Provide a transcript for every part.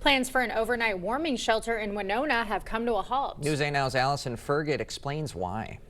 Plans for an overnight warming shelter in Winona have come to a halt. News 8 Now's Allison Fergit explains why.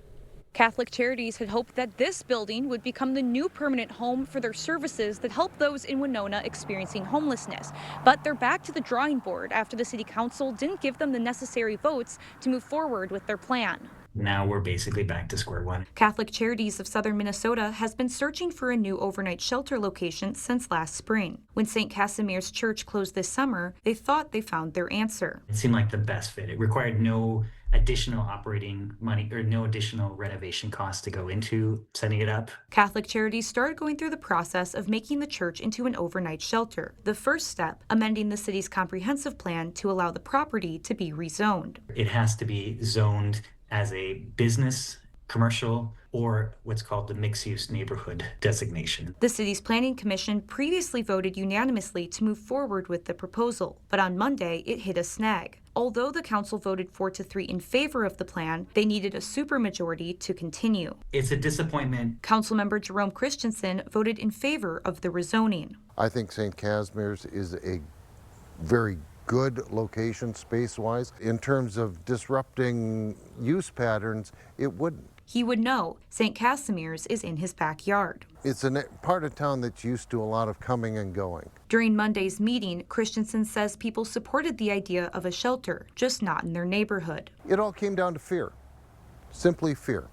Catholic Charities had hoped that this building would become the new permanent home for their services that help those in Winona experiencing homelessness. But they're back to the drawing board after the city council didn't give them the necessary votes to move forward with their plan. Now we're basically back to square one. Catholic Charities of Southern Minnesota has been searching for a new overnight shelter location since last spring. When St. Casimir's Church closed this summer, they thought they found their answer. It seemed like the best fit. It required no additional operating money or no additional renovation costs to go into setting it up. Catholic Charities started going through the process of making the church into an overnight shelter. The first step, amending the city's comprehensive plan to allow the property to be rezoned. It has to be zoned as a business, commercial, or what's called the mixed-use neighborhood designation. The city's planning commission previously voted unanimously to move forward with the proposal, but on Monday it hit a snag. Although the council voted 4-3 in favor of the plan, they needed a supermajority to continue. It's a disappointment. Councilmember Jerome Christensen voted in favor of the rezoning. I think St. Casimir's is a very good location space-wise. In terms of disrupting use patterns, it wouldn't. He would know St. Casimir's is in his backyard. It's a part of town that's used to a lot of coming and going. During Monday's meeting, Christensen says people supported the idea of a shelter, just not in their neighborhood. It all came down to fear, simply fear.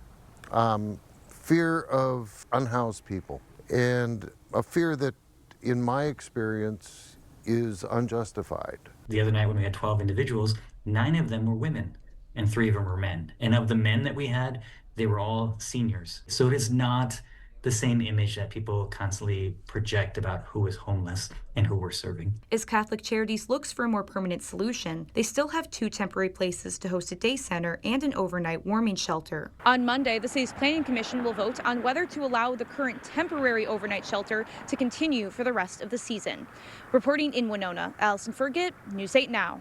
Fear of unhoused people, and a fear that, in my experience, is unjustified. The other night when we had 12 individuals, 9 of them were women and 3 of them were men. And of the men that we had, they were all seniors. So it is not the same image that people constantly project about who is homeless and who we're serving. As Catholic Charities looks for a more permanent solution, they still have 2 temporary places to host a day center and an overnight warming shelter. On Monday, the city's planning commission will vote on whether to allow the current temporary overnight shelter to continue for the rest of the season. Reporting in Winona, Allison Fergit, News 8 Now.